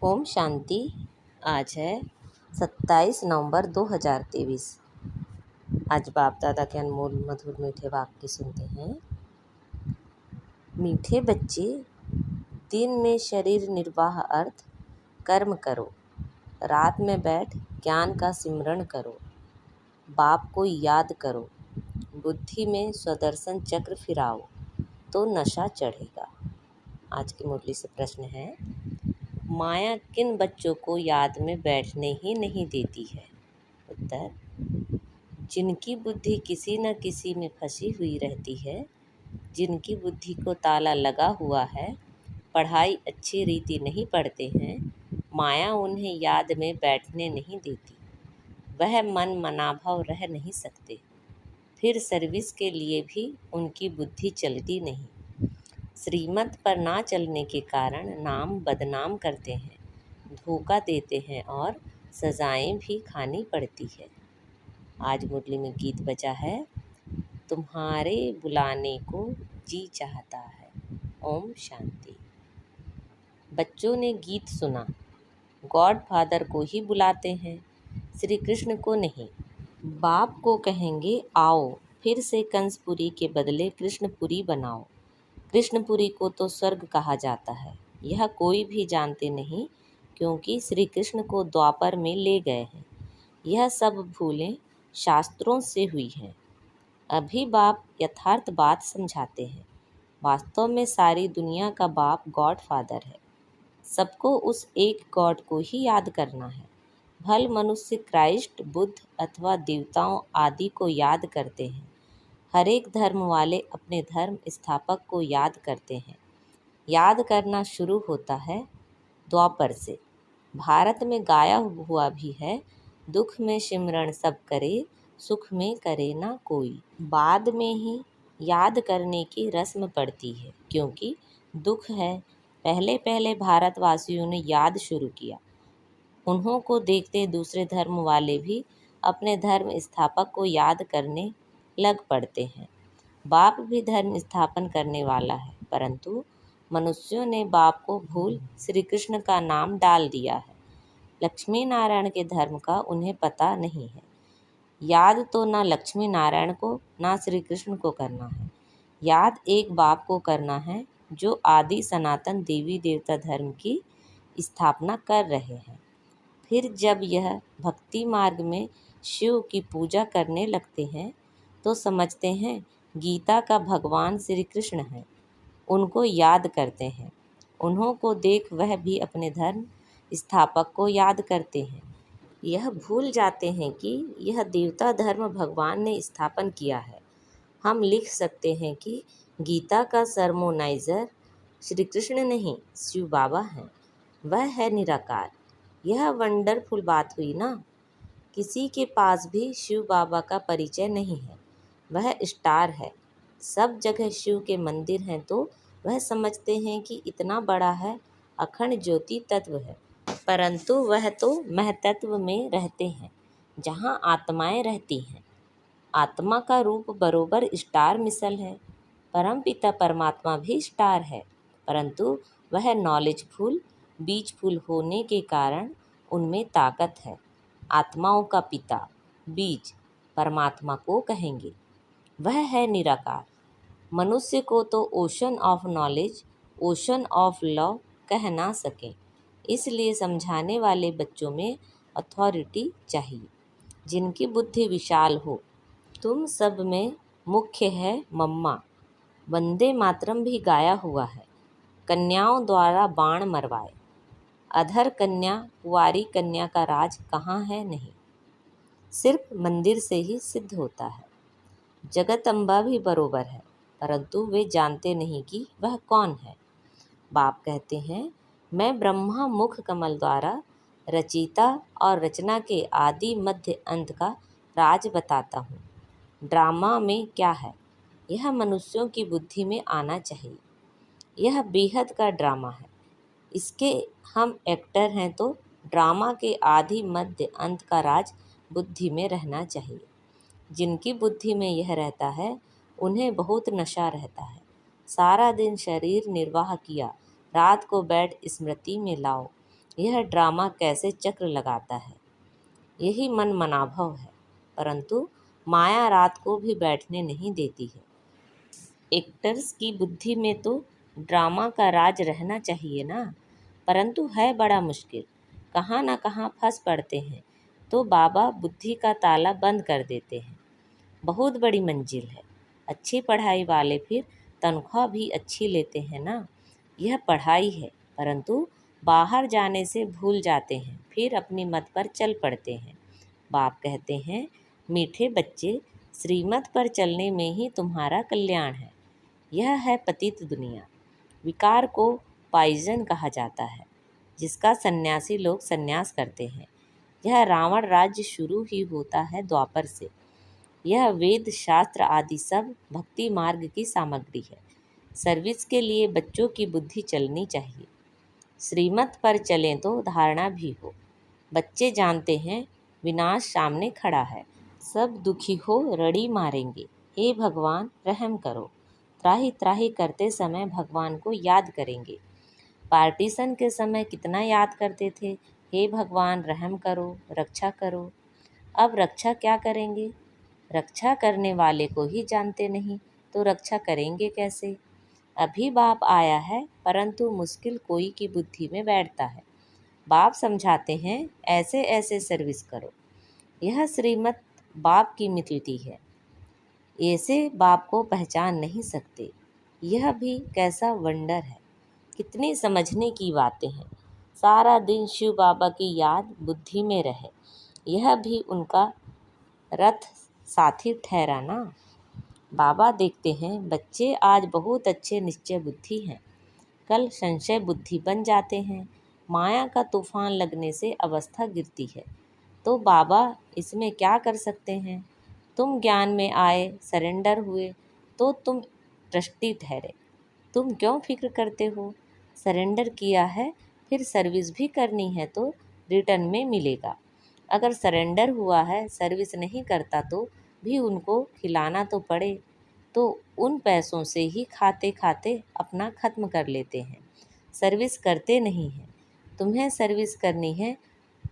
ओम शांति। आज है 27 नवंबर 2023। आज बाप दादा के अनमोल मधुर मीठे वाक्य सुनते हैं। मीठे बच्चे, दिन में शरीर निर्वाह अर्थ कर्म करो, रात में बैठ ज्ञान का सिमरण करो, बाप को याद करो, बुद्धि में स्वदर्शन चक्र फिराओ तो नशा चढ़ेगा। आज की मुरली से प्रश्न है, माया किन बच्चों को याद में बैठने ही नहीं देती है? उत्तर, जिनकी बुद्धि किसी न किसी में फंसी हुई रहती है, जिनकी बुद्धि को ताला लगा हुआ है, पढ़ाई अच्छी रीति नहीं पढ़ते हैं, माया उन्हें याद में बैठने नहीं देती। वह मन मनाभाव रह नहीं सकते, फिर सर्विस के लिए भी उनकी बुद्धि चलती नहीं। श्रीमत पर ना चलने के कारण नाम बदनाम करते हैं, धोखा देते हैं और सजाएं भी खानी पड़ती है। आज मुरली में गीत बजा है, तुम्हारे बुलाने को जी चाहता है। ओम शांति। बच्चों ने गीत सुना, गॉड फादर को ही बुलाते हैं, श्री कृष्ण को नहीं। बाप को कहेंगे आओ, फिर से कंसपुरी के बदले कृष्णपुरी बनाओ। कृष्णपुरी को तो स्वर्ग कहा जाता है, यह कोई भी जानते नहीं, क्योंकि श्री कृष्ण को द्वापर में ले गए हैं। यह सब भूलें शास्त्रों से हुई हैं। अभी बाप यथार्थ बात समझाते हैं। वास्तव में सारी दुनिया का बाप गॉड फादर है। सबको उस एक गॉड को ही याद करना है। भल मनुष्य क्राइस्ट, बुद्ध अथवा देवताओं आदि को याद करते हैं। हर एक धर्म वाले अपने धर्म स्थापक को याद करते हैं। याद करना शुरू होता है द्वापर से। भारत में गाया हुआ भी है, दुख में सिमरण सब करे, सुख में करे ना कोई। बाद में ही याद करने की रस्म पड़ती है, क्योंकि दुख है। पहले पहले भारतवासियों ने याद शुरू किया। उन्हों को देखते दूसरे धर्म वाले भी अपने धर्म स्थापक को याद करने लग पड़ते हैं। बाप भी धर्म स्थापन करने वाला है, परंतु मनुष्यों ने बाप को भूल श्री कृष्ण का नाम डाल दिया है। लक्ष्मी नारायण के धर्म का उन्हें पता नहीं है। याद तो ना लक्ष्मी नारायण को ना श्री कृष्ण को करना है, याद एक बाप को करना है, जो आदि सनातन देवी देवता धर्म की स्थापना कर रहे हैं। फिर जब यह भक्ति मार्ग में शिव की पूजा करने लगते हैं, तो समझते हैं गीता का भगवान श्री कृष्ण है। उनको याद करते हैं। उन्हों को देख वह भी अपने धर्म स्थापक को याद करते हैं। यह भूल जाते हैं कि यह देवता धर्म भगवान ने स्थापन किया है। हम लिख सकते हैं कि गीता का सरमोनाइजर श्री कृष्ण नहीं, शिव बाबा हैं। वह है निराकार। यह वंडरफुल बात हुई ना। किसी के पास भी शिव बाबा का परिचय नहीं है। वह स्टार है। सब जगह शिव के मंदिर हैं, तो वह समझते हैं कि इतना बड़ा है, अखंड ज्योति तत्व है, परंतु वह तो महतत्व में रहते हैं, जहाँ आत्माएं रहती हैं। आत्मा का रूप बरोबर स्टार मिसल है। परम पिता परमात्मा भी स्टार है, परंतु वह नॉलेजफुल बीजफुल होने के कारण उनमें ताकत है। आत्माओं का पिता बीज परमात्मा को कहेंगे। वह है निराकार। मनुष्य को तो ocean of knowledge, ocean of love कह ना सके, इसलिए समझाने वाले बच्चों में अथॉरिटी चाहिए, जिनकी बुद्धि विशाल हो। तुम सब में मुख्य है मम्मा। वंदे मातरम भी गाया हुआ है। कन्याओं द्वारा बाण मरवाए। अधर कन्या, कुंवारी कन्या का राज कहाँ है? नहीं, सिर्फ मंदिर से ही सिद्ध होता है। जगत अम्बा भी बरोबर है, परंतु वे जानते नहीं कि वह कौन है। बाप कहते हैं, मैं ब्रह्मा मुख कमल द्वारा रचिता और रचना के आदि मध्य अंत का राज बताता हूँ। ड्रामा में क्या है, यह मनुष्यों की बुद्धि में आना चाहिए। यह बेहद का ड्रामा है। इसके हम एक्टर हैं, तो ड्रामा के आदि मध्य अंत का राज बुद्धि में रहना चाहिए। जिनकी बुद्धि में यह रहता है, उन्हें बहुत नशा रहता है। सारा दिन शरीर निर्वाह किया, रात को बैठ स्मृति में लाओ। यह ड्रामा कैसे चक्र लगाता है। यही मन मनाभव है, परंतु माया रात को भी बैठने नहीं देती है। एक्टर्स की बुद्धि में तो ड्रामा का राज रहना चाहिए ना, परंतु है बड़ा मुश्किल। कहाँ ना कहाँ फंस पड़ते हैं तो बाबा बुद्धि का ताला बंद कर देते हैं। बहुत बड़ी मंजिल है। अच्छी पढ़ाई वाले फिर तनख्वाह भी अच्छी लेते हैं ना। यह पढ़ाई है, परंतु बाहर जाने से भूल जाते हैं, फिर अपनी मत पर चल पड़ते हैं। बाप कहते हैं, मीठे बच्चे, श्रीमत पर चलने में ही तुम्हारा कल्याण है। यह है पतित दुनिया। विकार को पाइजन कहा जाता है, जिसका सन्यासी लोग सन्यास करते हैं। यह रावण राज्य शुरू ही होता है द्वापर से। यह वेद शास्त्र आदि सब भक्ति मार्ग की सामग्री है। सर्विस के लिए बच्चों की बुद्धि चलनी चाहिए। श्रीमत पर चलें तो धारणा भी हो। बच्चे जानते हैं विनाश सामने खड़ा है। सब दुखी हो रड़ी मारेंगे। हे भगवान रहम करो। त्राही त्राही करते समय भगवान को याद करेंगे। पार्टीशन के समय कितना याद करते थे, हे भगवान रहम करो, रक्षा करो। अब रक्षा क्या करेंगे? रक्षा करने वाले को ही जानते नहीं तो रक्षा करेंगे कैसे? अभी बाप आया है, परंतु मुश्किल कोई की बुद्धि में बैठता है। बाप समझाते हैं, ऐसे ऐसे सर्विस करो। यह श्रीमत बाप की मित्रति है। ऐसे बाप को पहचान नहीं सकते। यह भी कैसा वंडर है। कितनी समझने की बातें हैं। सारा दिन शिव बाबा की याद बुद्धि में रहे, यह भी उनका रथ साथी ठहरा ना। बाबा देखते हैं बच्चे आज बहुत अच्छे निश्चय बुद्धि हैं, कल संशय बुद्धि बन जाते हैं। माया का तूफान लगने से अवस्था गिरती है, तो बाबा इसमें क्या कर सकते हैं। तुम ज्ञान में आए, सरेंडर हुए, तो तुम ट्रस्टी ठहरे। तुम क्यों फिक्र करते हो? सरेंडर किया है, फिर सर्विस भी करनी है तो रिटर्न में मिलेगा। अगर सरेंडर हुआ है, सर्विस नहीं करता तो भी उनको खिलाना तो पड़े, तो उन पैसों से ही खाते खाते अपना ख़त्म कर लेते हैं। सर्विस करते नहीं हैं। तुम्हें सर्विस करनी है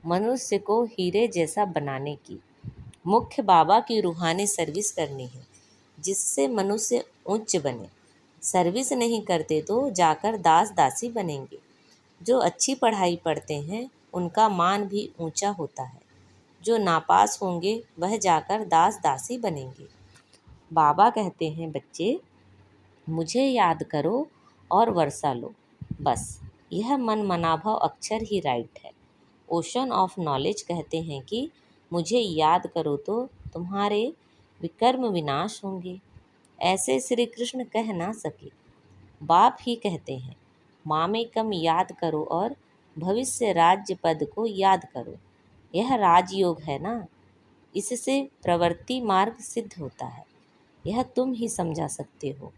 मनुष्य को हीरे जैसा बनाने की। मुख्य बाबा की रूहानी सर्विस करनी है, जिससे मनुष्य उच्च बने। सर्विस नहीं करते तो जाकर दास दासी बनेंगे। जो अच्छी पढ़ाई पढ़ते हैं उनका मान भी ऊंचा होता है। जो नापास होंगे वह जाकर दास दासी बनेंगे। बाबा कहते हैं, बच्चे मुझे याद करो और वर्षा लो। बस यह मन मनाभव अक्षर ही राइट है। ओशन ऑफ नॉलेज कहते हैं कि मुझे याद करो तो तुम्हारे विकर्म विनाश होंगे। ऐसे श्री कृष्ण कह ना सके। बाप ही कहते हैं, मामेकम याद करो और भविष्य राज्य पद को याद करो। यह राजयोग है ना, इससे प्रवृत्ति मार्ग सिद्ध होता है। यह तुम ही समझा सकते हो।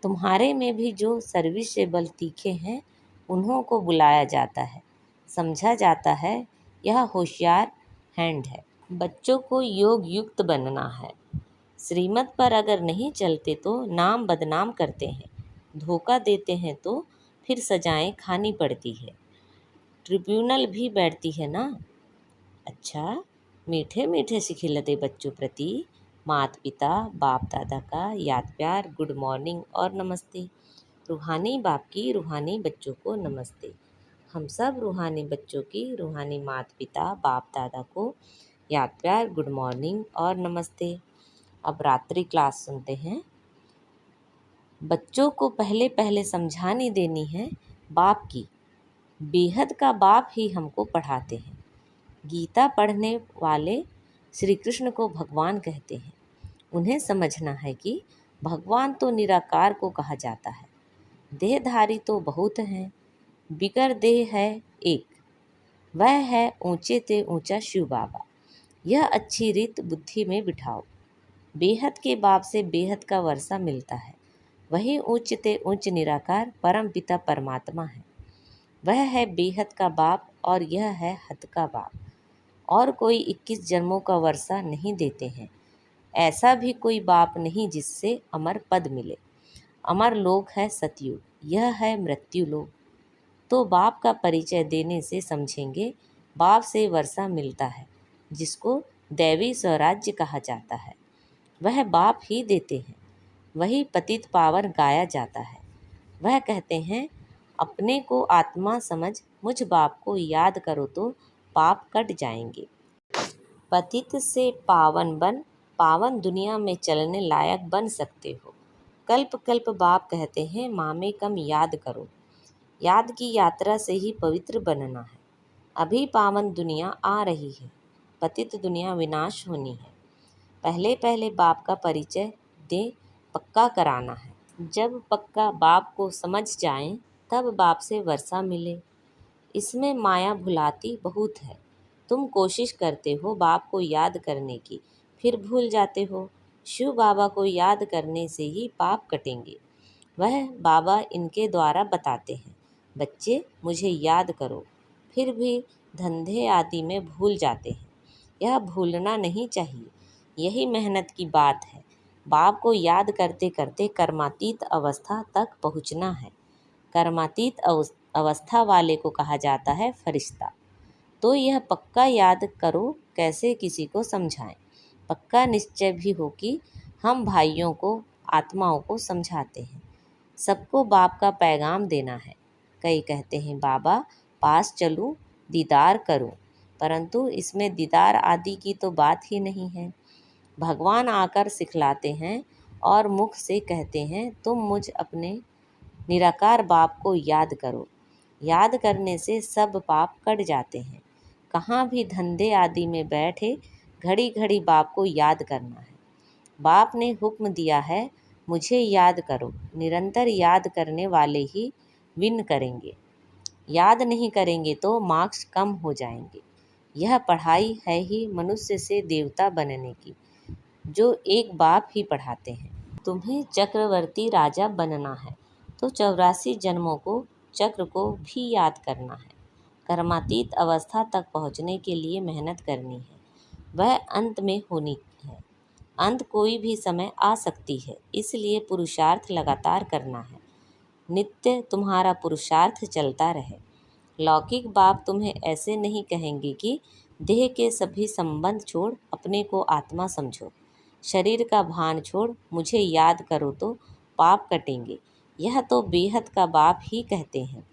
तुम्हारे में भी जो सर्विस से बल तीखे हैं उन्हों को बुलाया जाता है, समझा जाता है। यह होशियार हैंड है। बच्चों को योग युक्त बनना है। श्रीमत पर अगर नहीं चलते तो नाम बदनाम करते हैं, धोखा देते हैं तो फिर सजाएं खानी पड़ती है, ट्रिब्यूनल भी बैठती है ना। अच्छा, मीठे मीठे से खिलते बच्चों प्रति माता पिता बाप दादा का याद प्यार, गुड मॉर्निंग और नमस्ते। रूहानी बाप की रूहानी बच्चों को नमस्ते। हम सब रूहानी बच्चों की रूहानी माता पिता बाप दादा को याद प्यार, गुड मॉर्निंग और नमस्ते। अब रात्रि क्लास सुनते हैं। बच्चों को पहले पहले समझानी देनी है बाप की। बेहद का बाप ही हमको पढ़ाते हैं। गीता पढ़ने वाले श्री कृष्ण को भगवान कहते हैं। उन्हें समझना है कि भगवान तो निराकार को कहा जाता है। देहधारी तो बहुत हैं, बिगर देह है एक, वह है ऊंचे ते ऊंचा शिव बाबा। यह अच्छी रीत बुद्धि में बिठाओ। बेहद के बाप से बेहद का वर्षा मिलता है। वही उच्च ते उच्च निराकार परम पिता परमात्मा है। वह है बेहद का बाप और यह है हद का बाप। और कोई 21 जन्मों का वर्षा नहीं देते हैं। ऐसा भी कोई बाप नहीं जिससे अमर पद मिले। अमर लोक है सतयुग, यह है मृत्यु लोक। तो बाप का परिचय देने से समझेंगे बाप से वर्षा मिलता है, जिसको दैवी स्वराज्य कहा जाता है। वह बाप ही देते हैं। वही पतित पावन गाया जाता है। वह कहते हैं, अपने को आत्मा समझ मुझ बाप को याद करो तो पाप कट जाएंगे। पतित से पावन बन पावन दुनिया में चलने लायक बन सकते हो। कल्प कल्प बाप कहते हैं, मामे कम याद करो। याद की यात्रा से ही पवित्र बनना है। अभी पावन दुनिया आ रही है, पतित दुनिया विनाश होनी है। पहले पहले बाप का परिचय दे पक्का कराना है। जब पक्का बाप को समझ जाएं, तब बाप से वर्षा मिले। इसमें माया भुलाती बहुत है। तुम कोशिश करते हो बाप को याद करने की, फिर भूल जाते हो। शिव बाबा को याद करने से ही पाप कटेंगे। वह बाबा इनके द्वारा बताते हैं, बच्चे मुझे याद करो, फिर भी धंधे आदि में भूल जाते हैं। यह भूलना नहीं चाहिए, यही मेहनत की बात है। बाप को याद करते करते कर्मातीत अवस्था तक पहुँचना है। कर्मातीत अवस्था वाले को कहा जाता है फरिश्ता। तो यह पक्का याद करो, कैसे किसी को समझाएं। पक्का निश्चय भी हो कि हम भाइयों को, आत्माओं को समझाते हैं। सबको बाप का पैगाम देना है। कई कहते हैं, बाबा पास चलूं, दीदार करूं, परंतु इसमें दीदार आदि की तो बात ही नहीं है। भगवान आकर सिखलाते हैं और मुख से कहते हैं, तुम मुझ अपने निराकार बाप को याद करो। याद करने से सब पाप कट जाते हैं। कहाँ भी धंधे आदि में बैठे घड़ी घड़ी बाप को याद करना है। बाप ने हुक्म दिया है, मुझे याद करो। निरंतर याद करने वाले ही विन करेंगे। याद नहीं करेंगे तो मार्क्स कम हो जाएंगे। यह पढ़ाई है ही मनुष्य से देवता बनने की, जो एक बाप ही पढ़ाते हैं। तुम्हें चक्रवर्ती राजा बनना है तो 84 जन्मों को, चक्र को भी याद करना है। कर्मातीत अवस्था तक पहुँचने के लिए मेहनत करनी है। वह अंत में होनी है। अंत कोई भी समय आ सकती है, इसलिए पुरुषार्थ लगातार करना है। नित्य तुम्हारा पुरुषार्थ चलता रहे। लौकिक बाप तुम्हें ऐसे नहीं कहेंगे कि देह के सभी संबंध छोड़ अपने को आत्मा समझो, शरीर का भान छोड़ मुझे याद करो तो पाप कटेंगे। यह तो बेहद का बाप ही कहते हैं,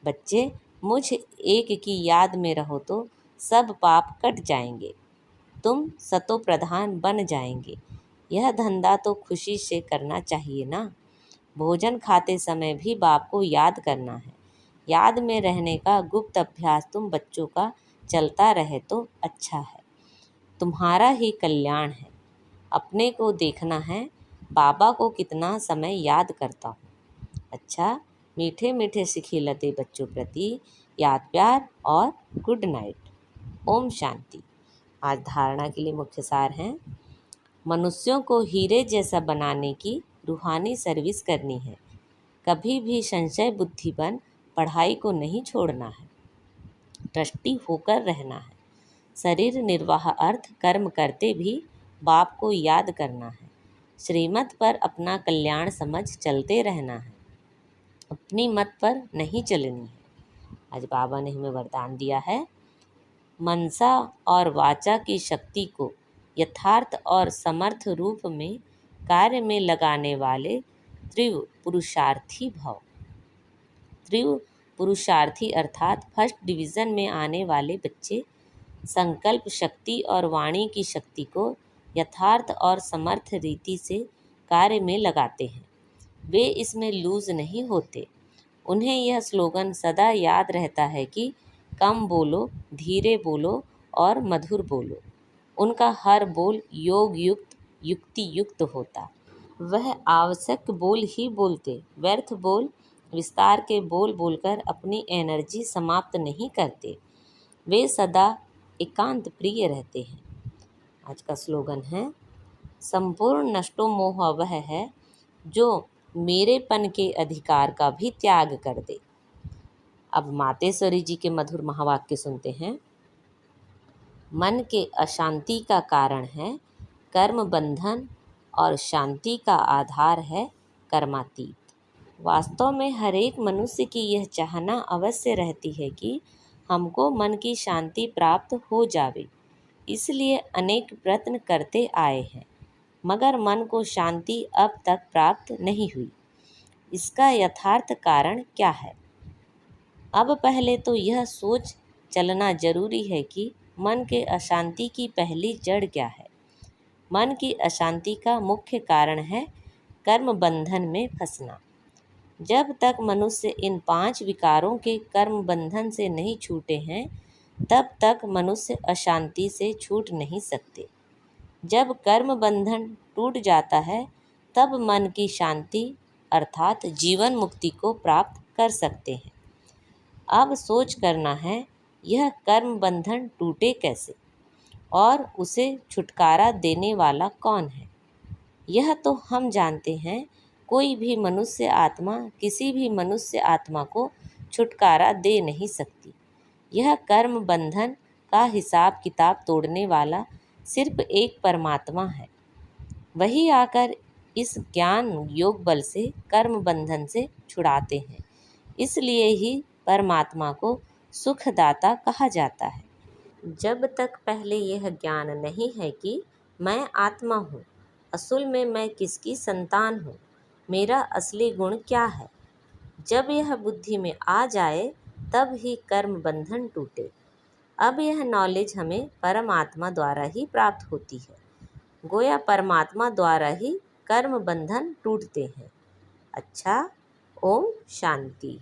बच्चे मुझ एक की याद में रहो तो सब पाप कट जाएंगे, तुम सतो प्रधान बन जाएंगे। यह धंधा तो खुशी से करना चाहिए ना। भोजन खाते समय भी बाप को याद करना है। याद में रहने का गुप्त अभ्यास तुम बच्चों का चलता रहे तो अच्छा है, तुम्हारा ही कल्याण है। अपने को देखना है, बाबा को कितना समय याद करता हूँ। अच्छा, मीठे मीठे सिखिलते बच्चों प्रति याद प्यार और गुड नाइट। ओम शांति। आज धारणा के लिए मुख्य सार हैं, मनुष्यों को हीरे जैसा बनाने की रूहानी सर्विस करनी है। कभी भी संशय बुद्धि बन पढ़ाई को नहीं छोड़ना है। ट्रस्टी होकर रहना है। शरीर निर्वाह अर्थ कर्म करते भी बाप को याद करना है। श्रीमत पर अपना कल्याण समझ चलते रहना है, अपनी मत पर नहीं चलनी है। आज बाबा ने हमें वरदान दिया है, मनसा और वाचा की शक्ति को यथार्थ और समर्थ रूप में कार्य में लगाने वाले त्रिव पुरुषार्थी भव। त्रिव पुरुषार्थी अर्थात फर्स्ट डिवीज़न में आने वाले बच्चे संकल्प शक्ति और वाणी की शक्ति को यथार्थ और समर्थ रीति से कार्य में लगाते हैं। वे इसमें लूज नहीं होते। उन्हें यह स्लोगन सदा याद रहता है कि कम बोलो, धीरे बोलो और मधुर बोलो। उनका हर बोल योग युक्त, युक्ति युक्त होता। वह आवश्यक बोल ही बोलते, व्यर्थ बोल, विस्तार के बोल बोलकर अपनी एनर्जी समाप्त नहीं करते। वे सदा एकांत प्रिय रहते हैं। आज का स्लोगन है, संपूर्ण नष्टो मोह वह है जो मेरेपन के अधिकार का भी त्याग कर दे। अब मातेश्वरी जी के मधुर महावाक्य सुनते हैं। मन के अशांति का कारण है कर्म बंधन और शांति का आधार है कर्मातीत। वास्तव में हर एक मनुष्य की यह चाहना अवश्य रहती है कि हमको मन की शांति प्राप्त हो जावे। इसलिए अनेक प्रयत्न करते आए हैं, मगर मन को शांति अब तक प्राप्त नहीं हुई। इसका यथार्थ कारण क्या है? अब पहले तो यह सोच चलना जरूरी है कि मन के अशांति की पहली जड़ क्या है। मन की अशांति का मुख्य कारण है कर्म बंधन में फंसना। जब तक मनुष्य इन 5 विकारों के कर्म बंधन से नहीं छूटे हैं, तब तक मनुष्य अशांति से छूट नहीं सकते। जब कर्म बंधन टूट जाता है, तब मन की शांति अर्थात जीवन मुक्ति को प्राप्त कर सकते हैं। अब सोच करना है, यह कर्म बंधन टूटे कैसे और उसे छुटकारा देने वाला कौन है? यह तो हम जानते हैं। कोई भी मनुष्य आत्मा किसी भी मनुष्य आत्मा को छुटकारा दे नहीं सकती। यह कर्म बंधन का हिसाब किताब तोड़ने वाला सिर्फ एक परमात्मा है। वही आकर इस ज्ञान योग बल से कर्म बंधन से छुड़ाते हैं। इसलिए ही परमात्मा को सुखदाता कहा जाता है। जब तक पहले यह ज्ञान नहीं है कि मैं आत्मा हूँ, असल में मैं किसकी संतान हूँ, मेरा असली गुण क्या है, जब यह बुद्धि में आ जाए तब ही कर्म बंधन टूटे। अब यह नॉलेज हमें परमात्मा द्वारा ही प्राप्त होती है। गोया परमात्मा द्वारा ही कर्म बंधन टूटते हैं। अच्छा, ओम शांति।